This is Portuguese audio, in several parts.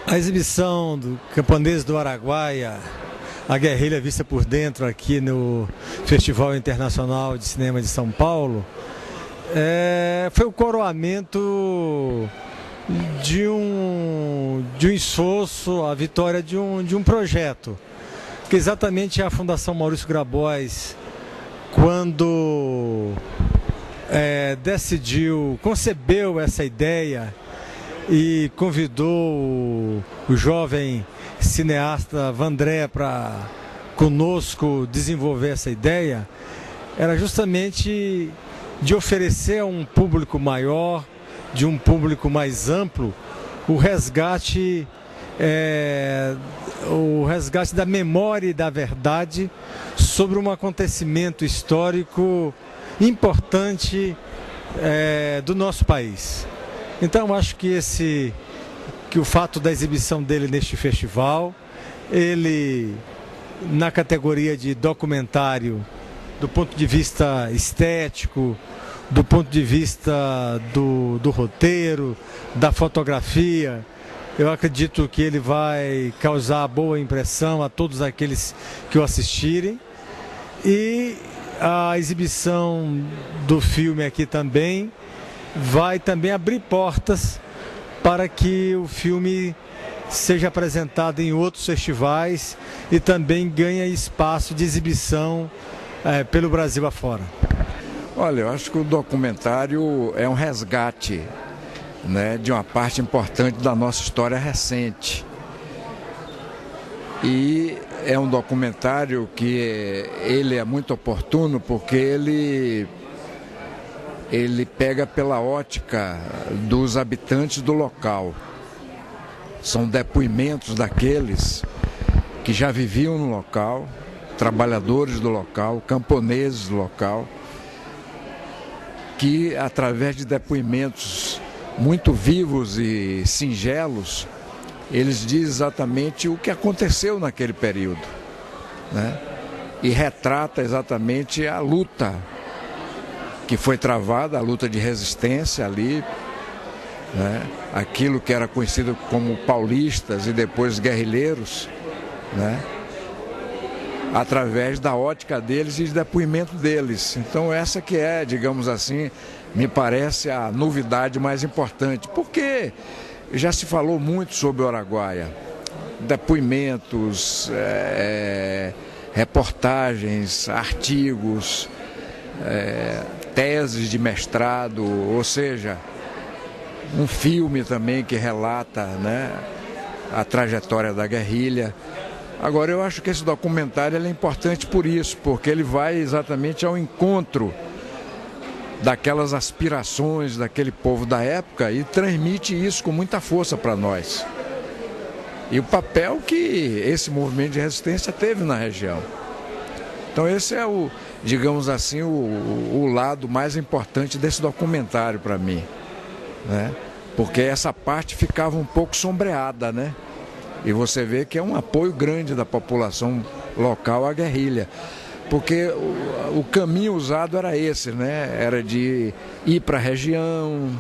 A exibição do Camponês do Araguaia, a guerrilha vista por dentro aqui no Festival Internacional de Cinema de São Paulo, foi o coroamento de um esforço, a vitória de um projeto, que exatamente a Fundação Maurício Grabois, quando concebeu essa ideia e convidou o jovem cineasta Vandré para conosco desenvolver essa ideia, era justamente de oferecer a um público maior, de um público mais amplo, o resgate da memória e da verdade sobre um acontecimento histórico importante do nosso país. Então, acho que o fato da exibição dele neste festival, ele na categoria de documentário, do ponto de vista estético, do ponto de vista do roteiro, da fotografia, eu acredito que ele vai causar boa impressão a todos aqueles que o assistirem. E a exibição do filme aqui também vai também abrir portas para que o filme seja apresentado em outros festivais e também ganhe espaço de exibição pelo Brasil afora. Olha, eu acho que o documentário é um resgate, né, de uma parte importante da nossa história recente. E é um documentário que ele é muito oportuno porque ele pega pela ótica dos habitantes do local. São depoimentos daqueles que já viviam no local, trabalhadores do local, camponeses do local, que através de depoimentos muito vivos e singelos, eles dizem exatamente o que aconteceu naquele período, né? E retrata exatamente a luta que foi travada, a luta de resistência ali, né? Aquilo que era conhecido como paulistas e depois guerrilheiros, né? Através da ótica deles e de depoimento deles. Então essa que é, digamos assim, me parece a novidade mais importante, porque já se falou muito sobre o Araguaia, depoimentos, reportagens, artigos, teses de mestrado, ou seja, um filme também que relata, né, a trajetória da guerrilha. Agora, eu acho que esse documentário é importante por isso, porque ele vai exatamente ao encontro daquelas aspirações daquele povo da época e transmite isso com muita força para nós. E o papel que esse movimento de resistência teve na região. Então esse é digamos assim, o lado mais importante desse documentário para mim, né? Porque essa parte ficava um pouco sombreada, né? E você vê que é um apoio grande da população local à guerrilha. Porque o caminho usado era esse, né? Era de ir para a região,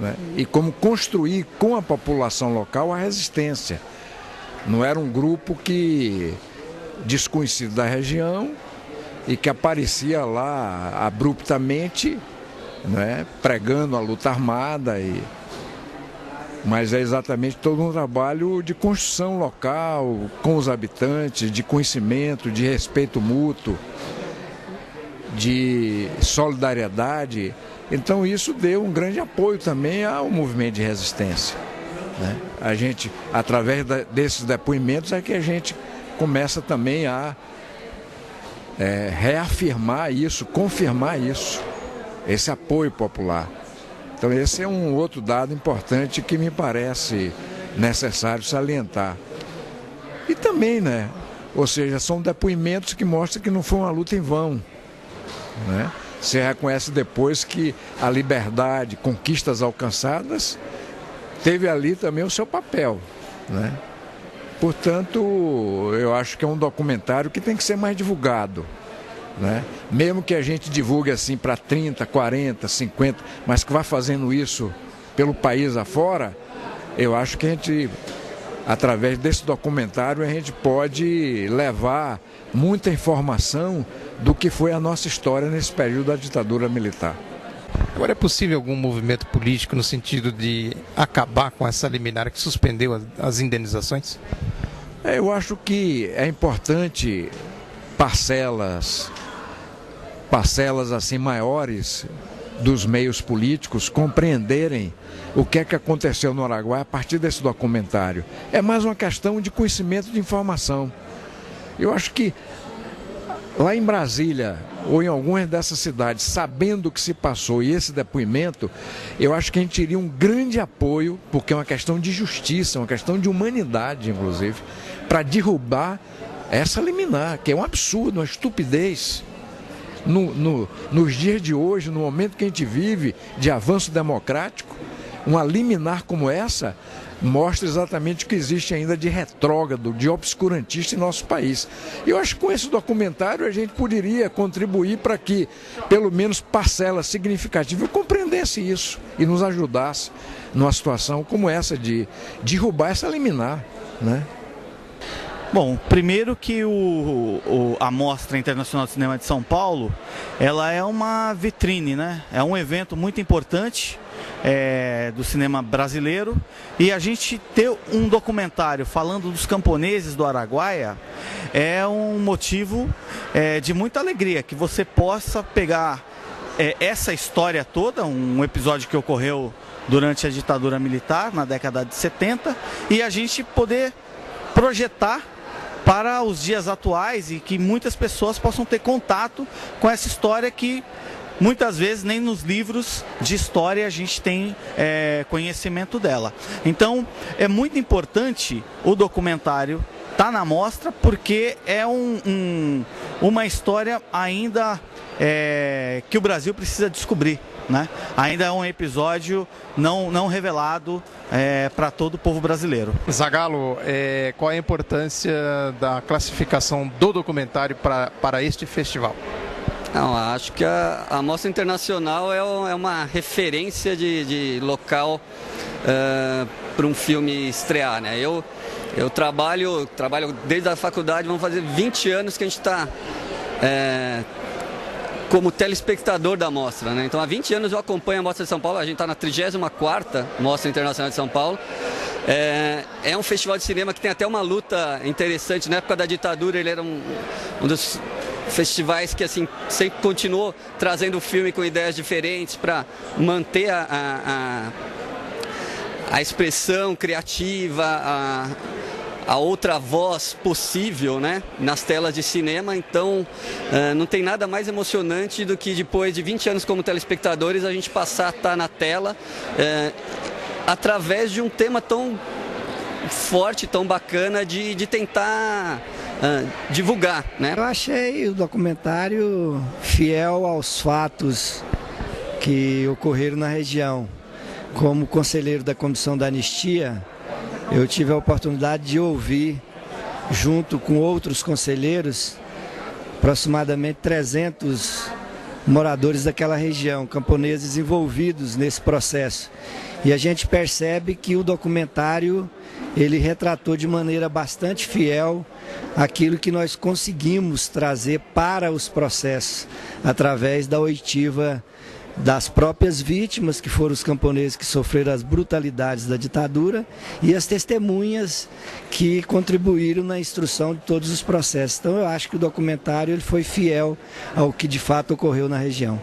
né? E como construir com a população local a resistência. Não era um grupo desconhecido da região e que aparecia lá abruptamente, né? Pregando a luta armada. Mas é exatamente todo um trabalho de construção local, com os habitantes, de conhecimento, de respeito mútuo, de solidariedade. Então isso deu um grande apoio também ao movimento de resistência, né? A gente, através desses depoimentos, é que a gente começa também a reafirmar isso, confirmar isso, esse apoio popular. Então esse é um outro dado importante que me parece necessário salientar. E também, né? Ou seja, são depoimentos que mostram que não foi uma luta em vão, né? Você reconhece depois que a liberdade, conquistas alcançadas, teve ali também o seu papel, né? Portanto, eu acho que é um documentário que tem que ser mais divulgado, né? Mesmo que a gente divulgue assim para 30, 40, 50, mas que vá fazendo isso pelo país afora, eu acho que através desse documentário, a gente pode levar muita informação do que foi a nossa história nesse período da ditadura militar. Agora, é possível algum movimento político no sentido de acabar com essa liminar que suspendeu as indenizações? Eu acho que é importante parcelas assim maiores dos meios políticos compreenderem o que é que aconteceu no Araguaia a partir desse documentário. É mais uma questão de conhecimento de informação. Eu acho que lá em Brasília ou em algumas dessas cidades, sabendo o que se passou e esse depoimento, eu acho que a gente teria um grande apoio, porque é uma questão de justiça, uma questão de humanidade, inclusive, para derrubar essa liminar, que é um absurdo, uma estupidez. Nos dias de hoje, no momento que a gente vive de avanço democrático, uma liminar como essa mostra exatamente o que existe ainda de retrógrado, de obscurantista em nosso país. E eu acho que com esse documentário a gente poderia contribuir para que, pelo menos parcela significativa, compreendesse isso e nos ajudasse numa situação como essa de derrubar essa liminar, né? Bom, primeiro que a Mostra Internacional de Cinema de São Paulo, ela é uma vitrine, né? É um evento muito importante do cinema brasileiro, e a gente ter um documentário falando dos camponeses do Araguaia é um motivo de muita alegria, que você possa pegar essa história toda, um episódio que ocorreu durante a ditadura militar, na década de 70, e a gente poder projetar para os dias atuais e que muitas pessoas possam ter contato com essa história que muitas vezes nem nos livros de história a gente tem conhecimento dela. Então é muito importante o documentário estar na mostra, porque é uma história ainda que o Brasil precisa descobrir, né? Ainda é um episódio não revelado para todo o povo brasileiro. Zagallo, qual é a importância da classificação do documentário para este festival? Não, acho que a Mostra Internacional é uma referência de local para um filme estrear, né? Eu trabalho desde a faculdade, vamos fazer 20 anos que a gente está como telespectador da Mostra, né? Então há 20 anos eu acompanho a Mostra de São Paulo, a gente está na 34ª Mostra Internacional de São Paulo. É um festival de cinema que tem até uma luta interessante. Na época da ditadura ele era um dos festivais que assim sempre continuou trazendo filme com ideias diferentes para manter a expressão criativa, a outra voz possível, né, nas telas de cinema. Então não tem nada mais emocionante do que depois de 20 anos como telespectadores a gente passar a estar na tela através de um tema tão forte, tão bacana de tentar divulgar, né? Eu achei o documentário fiel aos fatos que ocorreram na região. Como conselheiro da Comissão da Anistia, eu tive a oportunidade de ouvir, junto com outros conselheiros, aproximadamente 300 moradores daquela região, camponeses envolvidos nesse processo. E a gente percebe que o documentário ele retratou de maneira bastante fiel aquilo que nós conseguimos trazer para os processos, através da oitiva das próprias vítimas, que foram os camponeses que sofreram as brutalidades da ditadura, e as testemunhas que contribuíram na instrução de todos os processos. Então eu acho que o documentário ele foi fiel ao que de fato ocorreu na região.